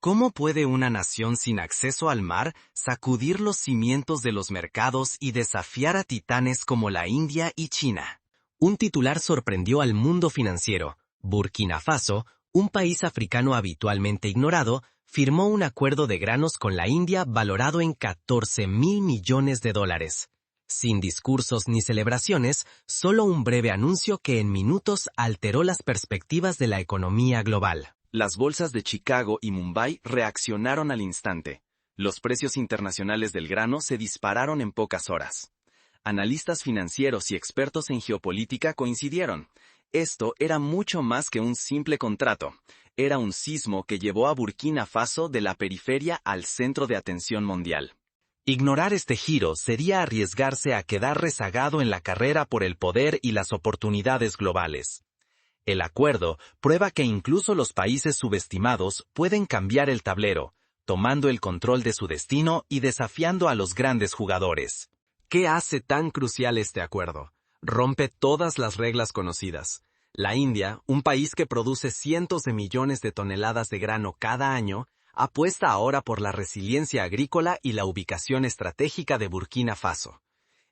¿Cómo puede una nación sin acceso al mar sacudir los cimientos de los mercados y desafiar a titanes como la India y China? Un titular sorprendió al mundo financiero. Burkina Faso, un país africano habitualmente ignorado, firmó un acuerdo de granos con la India valorado en 14.000 millones de dólares. Sin discursos ni celebraciones, solo un breve anuncio que en minutos alteró las perspectivas de la economía global. Las bolsas de Chicago y Mumbai reaccionaron al instante. Los precios internacionales del grano se dispararon en pocas horas. Analistas financieros y expertos en geopolítica coincidieron. Esto era mucho más que un simple contrato. Era un sismo que llevó a Burkina Faso de la periferia al centro de atención mundial. Ignorar este giro sería arriesgarse a quedar rezagado en la carrera por el poder y las oportunidades globales. El acuerdo prueba que incluso los países subestimados pueden cambiar el tablero, tomando el control de su destino y desafiando a los grandes jugadores. ¿Qué hace tan crucial este acuerdo? Rompe todas las reglas conocidas. La India, un país que produce cientos de millones de toneladas de grano cada año, apuesta ahora por la resiliencia agrícola y la ubicación estratégica de Burkina Faso.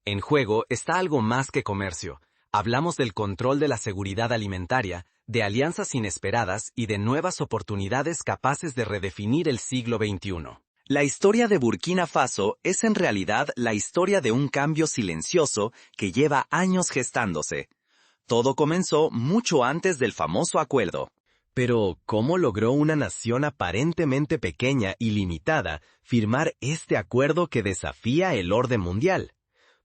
En juego está algo más que comercio. Hablamos del control de la seguridad alimentaria, de alianzas inesperadas y de nuevas oportunidades capaces de redefinir el siglo XXI. La historia de Burkina Faso es en realidad la historia de un cambio silencioso que lleva años gestándose. Todo comenzó mucho antes del famoso acuerdo. Pero, ¿cómo logró una nación aparentemente pequeña y limitada firmar este acuerdo que desafía el orden mundial?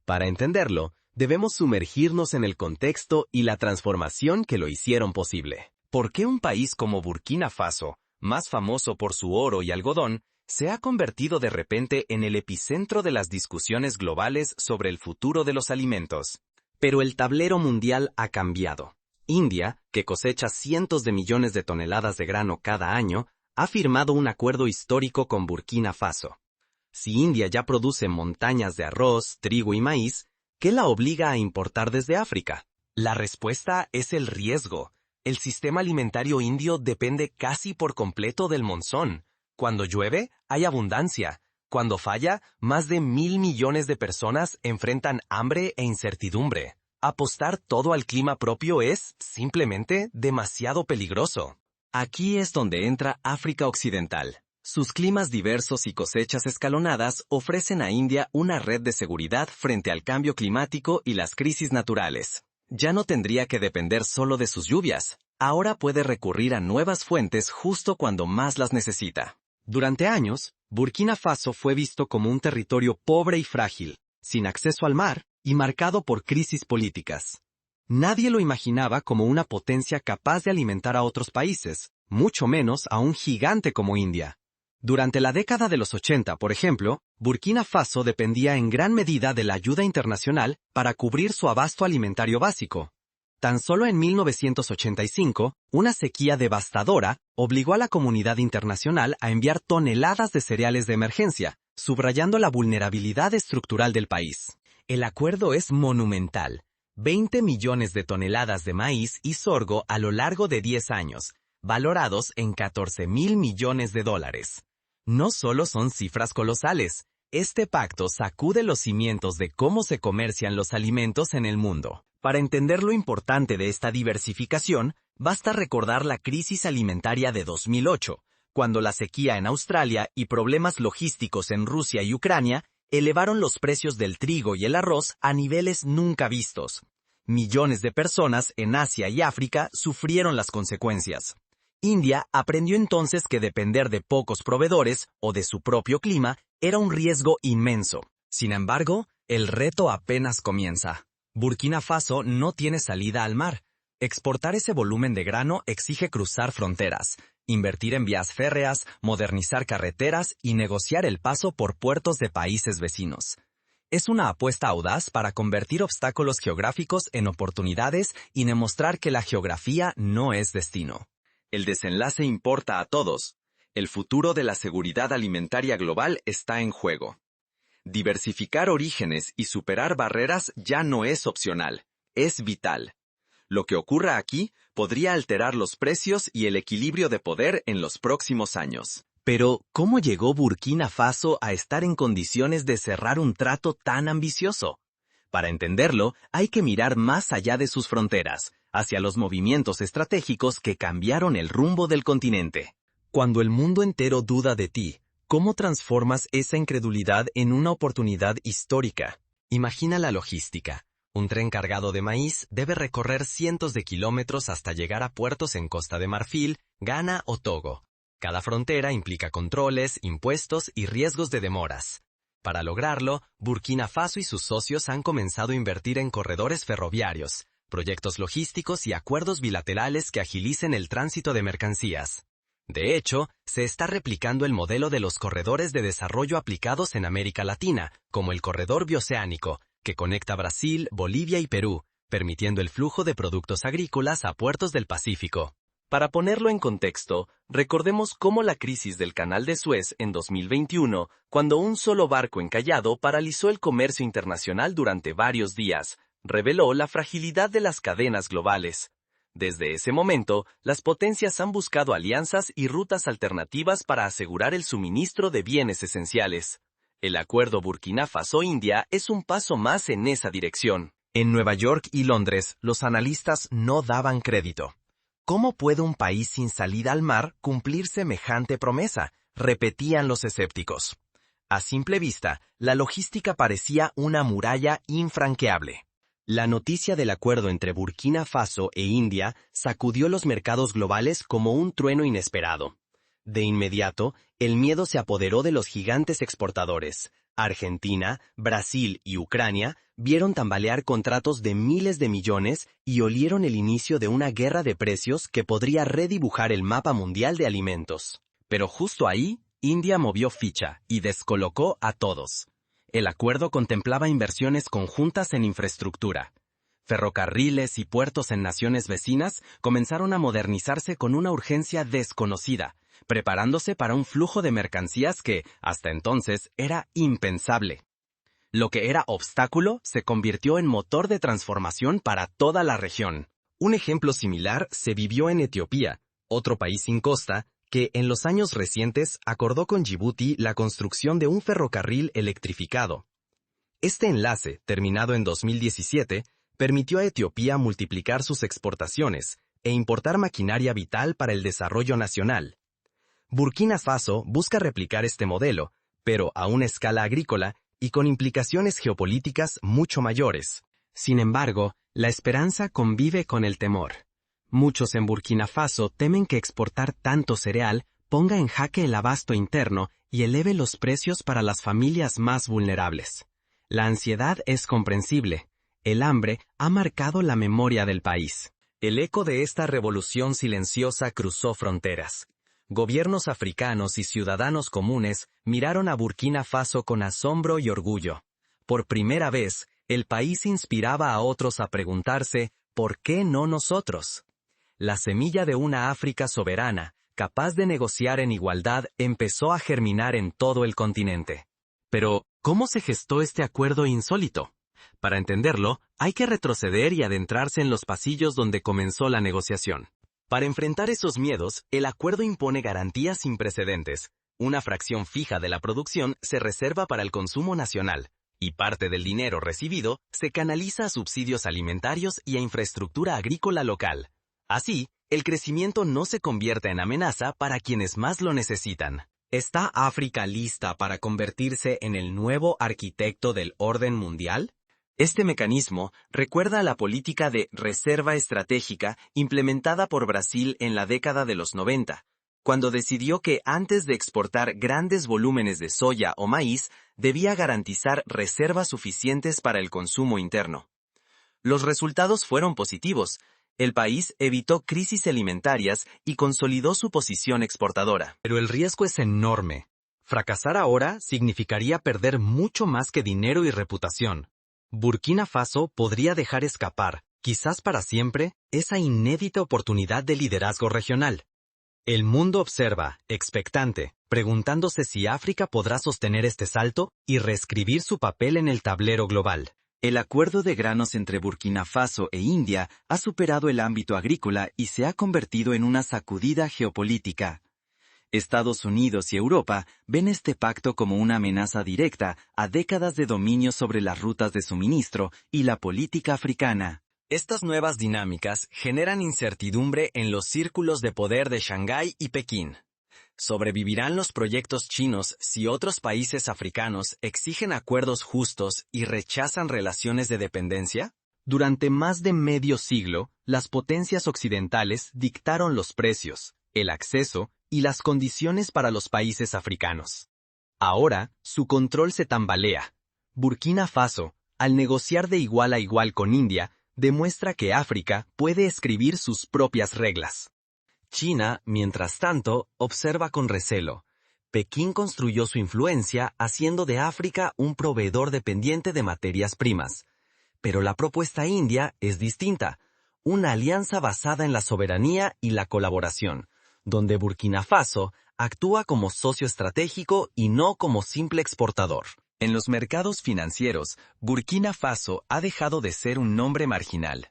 Para entenderlo, debemos sumergirnos en el contexto y la transformación que lo hicieron posible. ¿Por qué un país como Burkina Faso, más famoso por su oro y algodón, se ha convertido de repente en el epicentro de las discusiones globales sobre el futuro de los alimentos? Pero el tablero mundial ha cambiado. India, que cosecha cientos de millones de toneladas de grano cada año, ha firmado un acuerdo histórico con Burkina Faso. Si India ya produce montañas de arroz, trigo y maíz, ¿qué la obliga a importar desde África? La respuesta es el riesgo. El sistema alimentario indio depende casi por completo del monzón. Cuando llueve, hay abundancia. Cuando falla, más de 1.000 millones de personas enfrentan hambre e incertidumbre. Apostar todo al clima propio es, simplemente, demasiado peligroso. Aquí es donde entra África Occidental. Sus climas diversos y cosechas escalonadas ofrecen a India una red de seguridad frente al cambio climático y las crisis naturales. Ya no tendría que depender solo de sus lluvias. Ahora puede recurrir a nuevas fuentes justo cuando más las necesita. Durante años, Burkina Faso fue visto como un territorio pobre y frágil, sin acceso al mar y marcado por crisis políticas. Nadie lo imaginaba como una potencia capaz de alimentar a otros países, mucho menos a un gigante como India. Durante la década de los 80, por ejemplo, Burkina Faso dependía en gran medida de la ayuda internacional para cubrir su abasto alimentario básico. Tan solo en 1985, una sequía devastadora obligó a la comunidad internacional a enviar toneladas de cereales de emergencia, subrayando la vulnerabilidad estructural del país. El acuerdo es monumental. 20 millones de toneladas de maíz y sorgo a lo largo de 10 años, valorados en 14.000 millones de dólares. No solo son cifras colosales, este pacto sacude los cimientos de cómo se comercian los alimentos en el mundo. Para entender lo importante de esta diversificación, basta recordar la crisis alimentaria de 2008, cuando la sequía en Australia y problemas logísticos en Rusia y Ucrania elevaron los precios del trigo y el arroz a niveles nunca vistos. Millones de personas en Asia y África sufrieron las consecuencias. India aprendió entonces que depender de pocos proveedores o de su propio clima era un riesgo inmenso. Sin embargo, el reto apenas comienza. Burkina Faso no tiene salida al mar. Exportar ese volumen de grano exige cruzar fronteras, invertir en vías férreas, modernizar carreteras y negociar el paso por puertos de países vecinos. Es una apuesta audaz para convertir obstáculos geográficos en oportunidades y demostrar que la geografía no es destino. El desenlace importa a todos. El futuro de la seguridad alimentaria global está en juego. Diversificar orígenes y superar barreras ya no es opcional, es vital. Lo que ocurra aquí podría alterar los precios y el equilibrio de poder en los próximos años. Pero, ¿cómo llegó Burkina Faso a estar en condiciones de cerrar un trato tan ambicioso? Para entenderlo, hay que mirar más allá de sus fronteras, hacia los movimientos estratégicos que cambiaron el rumbo del continente. Cuando el mundo entero duda de ti, ¿cómo transformas esa incredulidad en una oportunidad histórica? Imagina la logística. Un tren cargado de maíz debe recorrer cientos de kilómetros hasta llegar a puertos en Costa de Marfil, Ghana o Togo. Cada frontera implica controles, impuestos y riesgos de demoras. Para lograrlo, Burkina Faso y sus socios han comenzado a invertir en corredores ferroviarios, proyectos logísticos y acuerdos bilaterales que agilicen el tránsito de mercancías. De hecho, se está replicando el modelo de los corredores de desarrollo aplicados en América Latina, como el corredor bioceánico, que conecta Brasil, Bolivia y Perú, permitiendo el flujo de productos agrícolas a puertos del Pacífico. Para ponerlo en contexto, recordemos cómo la crisis del Canal de Suez en 2021, cuando un solo barco encallado paralizó el comercio internacional durante varios días, reveló la fragilidad de las cadenas globales. Desde ese momento, las potencias han buscado alianzas y rutas alternativas para asegurar el suministro de bienes esenciales. El acuerdo Burkina Faso-India es un paso más en esa dirección. En Nueva York y Londres, los analistas no daban crédito. ¿Cómo puede un país sin salida al mar cumplir semejante promesa?, repetían los escépticos. A simple vista, la logística parecía una muralla infranqueable. La noticia del acuerdo entre Burkina Faso e India sacudió los mercados globales como un trueno inesperado. De inmediato, el miedo se apoderó de los gigantes exportadores. Argentina, Brasil y Ucrania vieron tambalear contratos de miles de millones y olieron el inicio de una guerra de precios que podría redibujar el mapa mundial de alimentos. Pero justo ahí, India movió ficha y descolocó a todos. El acuerdo contemplaba inversiones conjuntas en infraestructura. Ferrocarriles y puertos en naciones vecinas comenzaron a modernizarse con una urgencia desconocida, preparándose para un flujo de mercancías que, hasta entonces, era impensable. Lo que era obstáculo se convirtió en motor de transformación para toda la región. Un ejemplo similar se vivió en Etiopía, otro país sin costa, que en los años recientes acordó con Djibouti la construcción de un ferrocarril electrificado. Este enlace, terminado en 2017, permitió a Etiopía multiplicar sus exportaciones e importar maquinaria vital para el desarrollo nacional. Burkina Faso busca replicar este modelo, pero a una escala agrícola y con implicaciones geopolíticas mucho mayores. Sin embargo, la esperanza convive con el temor. Muchos en Burkina Faso temen que exportar tanto cereal ponga en jaque el abasto interno y eleve los precios para las familias más vulnerables. La ansiedad es comprensible. El hambre ha marcado la memoria del país. El eco de esta revolución silenciosa cruzó fronteras. Gobiernos africanos y ciudadanos comunes miraron a Burkina Faso con asombro y orgullo. Por primera vez, el país inspiraba a otros a preguntarse, ¿por qué no nosotros? La semilla de una África soberana, capaz de negociar en igualdad, empezó a germinar en todo el continente. Pero, ¿cómo se gestó este acuerdo insólito? Para entenderlo, hay que retroceder y adentrarse en los pasillos donde comenzó la negociación. Para enfrentar esos miedos, el acuerdo impone garantías sin precedentes. Una fracción fija de la producción se reserva para el consumo nacional, y parte del dinero recibido se canaliza a subsidios alimentarios y a infraestructura agrícola local. Así, el crecimiento no se convierte en amenaza para quienes más lo necesitan. ¿Está África lista para convertirse en el nuevo arquitecto del orden mundial? Este mecanismo recuerda a la política de reserva estratégica implementada por Brasil en la década de los 90, cuando decidió que antes de exportar grandes volúmenes de soya o maíz, debía garantizar reservas suficientes para el consumo interno. Los resultados fueron positivos. El país evitó crisis alimentarias y consolidó su posición exportadora. Pero el riesgo es enorme. Fracasar ahora significaría perder mucho más que dinero y reputación. Burkina Faso podría dejar escapar, quizás para siempre, esa inédita oportunidad de liderazgo regional. El mundo observa, expectante, preguntándose si África podrá sostener este salto y reescribir su papel en el tablero global. El acuerdo de granos entre Burkina Faso e India ha superado el ámbito agrícola y se ha convertido en una sacudida geopolítica. Estados Unidos y Europa ven este pacto como una amenaza directa a décadas de dominio sobre las rutas de suministro y la política africana. Estas nuevas dinámicas generan incertidumbre en los círculos de poder de Shanghái y Pekín. ¿Sobrevivirán los proyectos chinos si otros países africanos exigen acuerdos justos y rechazan relaciones de dependencia? Durante más de medio siglo, las potencias occidentales dictaron los precios, el acceso y las condiciones para los países africanos. Ahora, su control se tambalea. Burkina Faso, al negociar de igual a igual con India, demuestra que África puede escribir sus propias reglas. China, mientras tanto, observa con recelo. Pekín construyó su influencia haciendo de África un proveedor dependiente de materias primas. Pero la propuesta india es distinta, una alianza basada en la soberanía y la colaboración, donde Burkina Faso actúa como socio estratégico y no como simple exportador. En los mercados financieros, Burkina Faso ha dejado de ser un nombre marginal.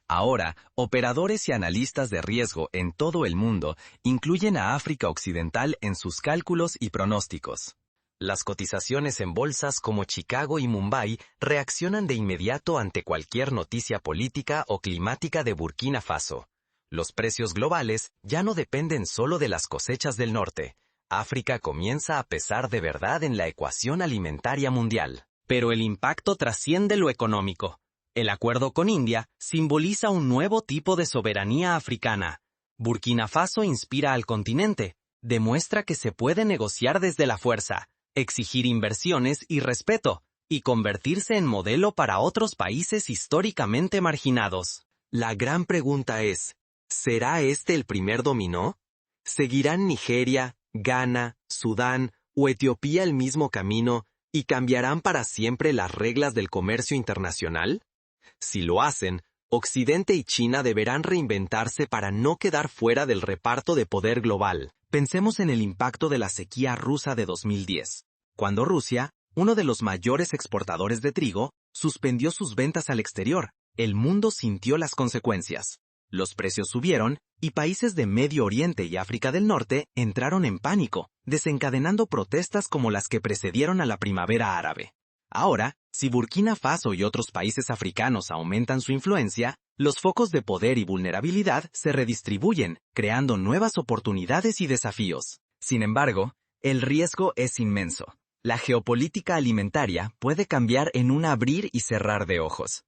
Ahora, operadores y analistas de riesgo en todo el mundo incluyen a África Occidental en sus cálculos y pronósticos. Las cotizaciones en bolsas como Chicago y Mumbai reaccionan de inmediato ante cualquier noticia política o climática de Burkina Faso. Los precios globales ya no dependen solo de las cosechas del norte. África comienza a pesar de verdad en la ecuación alimentaria mundial. Pero el impacto trasciende lo económico. El acuerdo con India simboliza un nuevo tipo de soberanía africana. Burkina Faso inspira al continente, demuestra que se puede negociar desde la fuerza, exigir inversiones y respeto, y convertirse en modelo para otros países históricamente marginados. La gran pregunta es, ¿será este el primer dominó? ¿Seguirán Nigeria, Ghana, Sudán o Etiopía el mismo camino y cambiarán para siempre las reglas del comercio internacional? Si lo hacen, Occidente y China deberán reinventarse para no quedar fuera del reparto de poder global. Pensemos en el impacto de la sequía rusa de 2010, cuando Rusia, uno de los mayores exportadores de trigo, suspendió sus ventas al exterior. El mundo sintió las consecuencias. Los precios subieron y países de Medio Oriente y África del Norte entraron en pánico, desencadenando protestas como las que precedieron a la primavera árabe. Ahora, si Burkina Faso y otros países africanos aumentan su influencia, los focos de poder y vulnerabilidad se redistribuyen, creando nuevas oportunidades y desafíos. Sin embargo, el riesgo es inmenso. La geopolítica alimentaria puede cambiar en un abrir y cerrar de ojos.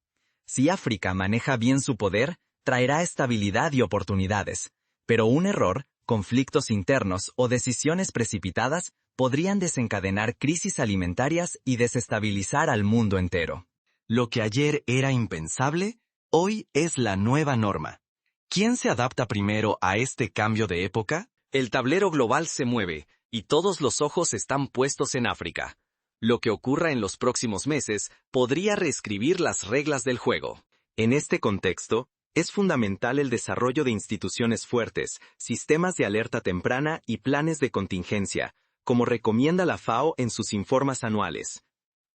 Si África maneja bien su poder, traerá estabilidad y oportunidades, pero un error, conflictos internos o decisiones precipitadas podrían desencadenar crisis alimentarias y desestabilizar al mundo entero. Lo que ayer era impensable, hoy es la nueva norma. ¿Quién se adapta primero a este cambio de época? El tablero global se mueve, y todos los ojos están puestos en África. Lo que ocurra en los próximos meses podría reescribir las reglas del juego. En este contexto, es fundamental el desarrollo de instituciones fuertes, sistemas de alerta temprana y planes de contingencia, como recomienda la FAO en sus informes anuales.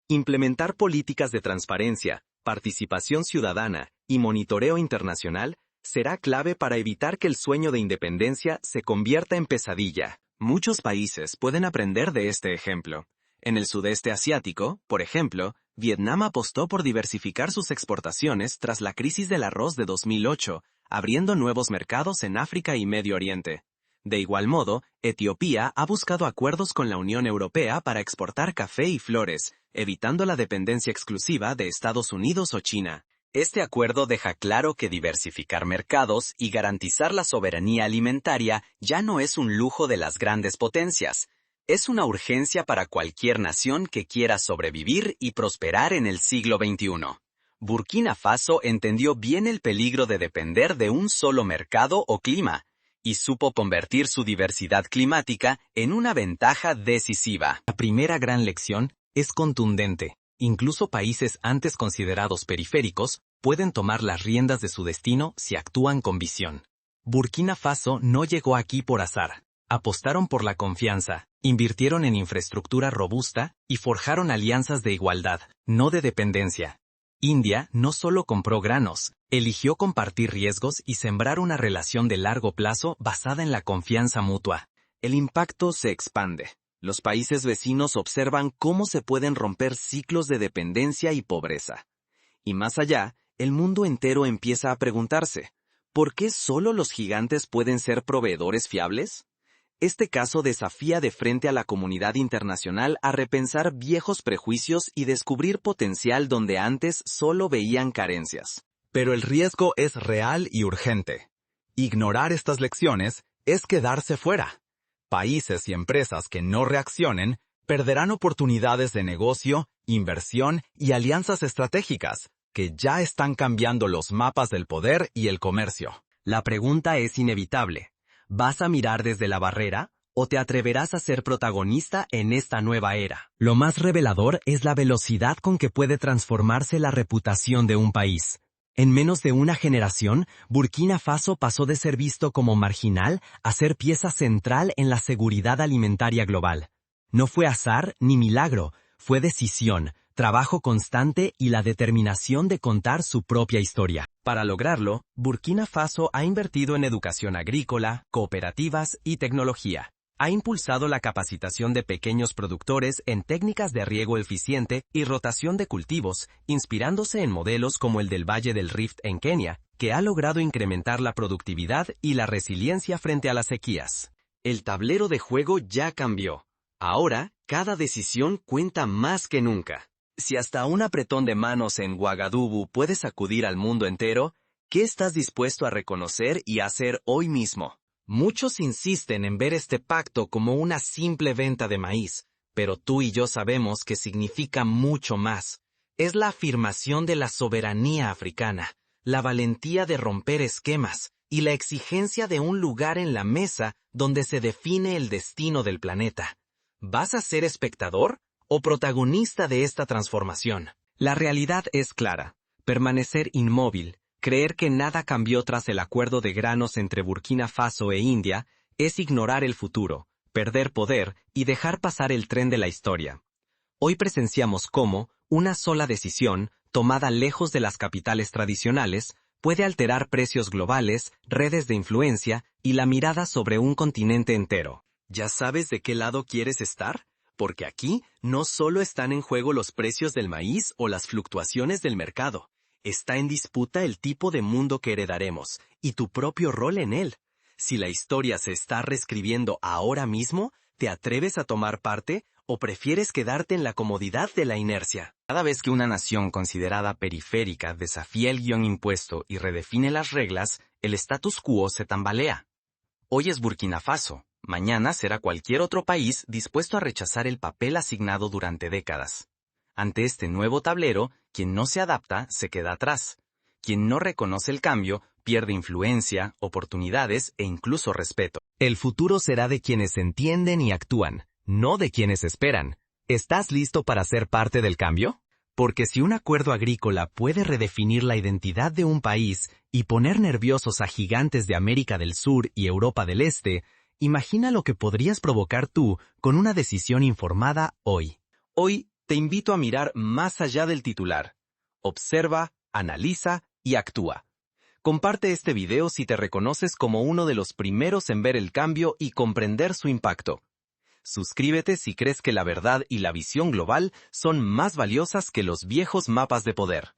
Implementar políticas de transparencia, participación ciudadana y monitoreo internacional será clave para evitar que el sueño de independencia se convierta en pesadilla. Muchos países pueden aprender de este ejemplo. En el sudeste asiático, por ejemplo, Vietnam apostó por diversificar sus exportaciones tras la crisis del arroz de 2008, abriendo nuevos mercados en África y Medio Oriente. De igual modo, Etiopía ha buscado acuerdos con la Unión Europea para exportar café y flores, evitando la dependencia exclusiva de Estados Unidos o China. Este acuerdo deja claro que diversificar mercados y garantizar la soberanía alimentaria ya no es un lujo de las grandes potencias. Es una urgencia para cualquier nación que quiera sobrevivir y prosperar en el siglo XXI. Burkina Faso entendió bien el peligro de depender de un solo mercado o clima, y supo convertir su diversidad climática en una ventaja decisiva. La primera gran lección es contundente. Incluso países antes considerados periféricos pueden tomar las riendas de su destino si actúan con visión. Burkina Faso no llegó aquí por azar. Apostaron por la confianza, invirtieron en infraestructura robusta y forjaron alianzas de igualdad, no de dependencia. India no solo compró granos, eligió compartir riesgos y sembrar una relación de largo plazo basada en la confianza mutua. El impacto se expande. Los países vecinos observan cómo se pueden romper ciclos de dependencia y pobreza. Y más allá, el mundo entero empieza a preguntarse, ¿por qué solo los gigantes pueden ser proveedores fiables? Este caso desafía de frente a la comunidad internacional a repensar viejos prejuicios y descubrir potencial donde antes solo veían carencias. Pero el riesgo es real y urgente. Ignorar estas lecciones es quedarse fuera. Países y empresas que no reaccionen perderán oportunidades de negocio, inversión y alianzas estratégicas que ya están cambiando los mapas del poder y el comercio. La pregunta es inevitable. ¿Vas a mirar desde la barrera o te atreverás a ser protagonista en esta nueva era? Lo más revelador es la velocidad con que puede transformarse la reputación de un país. En menos de una generación, Burkina Faso pasó de ser visto como marginal a ser pieza central en la seguridad alimentaria global. No fue azar ni milagro, fue decisión, trabajo constante y la determinación de contar su propia historia. Para lograrlo, Burkina Faso ha invertido en educación agrícola, cooperativas y tecnología. Ha impulsado la capacitación de pequeños productores en técnicas de riego eficiente y rotación de cultivos, inspirándose en modelos como el del Valle del Rift en Kenia, que ha logrado incrementar la productividad y la resiliencia frente a las sequías. El tablero de juego ya cambió. Ahora, cada decisión cuenta más que nunca. Si hasta un apretón de manos en Ouagadougou puede sacudir al mundo entero, ¿qué estás dispuesto a reconocer y hacer hoy mismo? Muchos insisten en ver este pacto como una simple venta de maíz, pero tú y yo sabemos que significa mucho más. Es la afirmación de la soberanía africana, la valentía de romper esquemas y la exigencia de un lugar en la mesa donde se define el destino del planeta. ¿Vas a ser espectador o protagonista de esta transformación? La realidad es clara. Permanecer inmóvil, creer que nada cambió tras el acuerdo de granos entre Burkina Faso e India, es ignorar el futuro, perder poder y dejar pasar el tren de la historia. Hoy presenciamos cómo una sola decisión, tomada lejos de las capitales tradicionales, puede alterar precios globales, redes de influencia y la mirada sobre un continente entero. ¿Ya sabes de qué lado quieres estar? Porque aquí no solo están en juego los precios del maíz o las fluctuaciones del mercado. Está en disputa el tipo de mundo que heredaremos y tu propio rol en él. Si la historia se está reescribiendo ahora mismo, ¿te atreves a tomar parte o prefieres quedarte en la comodidad de la inercia? Cada vez que una nación considerada periférica desafía el guión impuesto y redefine las reglas, el status quo se tambalea. Hoy es Burkina Faso, mañana será cualquier otro país dispuesto a rechazar el papel asignado durante décadas. Ante este nuevo tablero, quien no se adapta se queda atrás. Quien no reconoce el cambio pierde influencia, oportunidades e incluso respeto. El futuro será de quienes entienden y actúan, no de quienes esperan. ¿Estás listo para ser parte del cambio? Porque si un acuerdo agrícola puede redefinir la identidad de un país y poner nerviosos a gigantes de América del Sur y Europa del Este, imagina lo que podrías provocar tú con una decisión informada hoy. Hoy te invito a mirar más allá del titular. Observa, analiza y actúa. Comparte este video si te reconoces como uno de los primeros en ver el cambio y comprender su impacto. Suscríbete si crees que la verdad y la visión global son más valiosas que los viejos mapas de poder.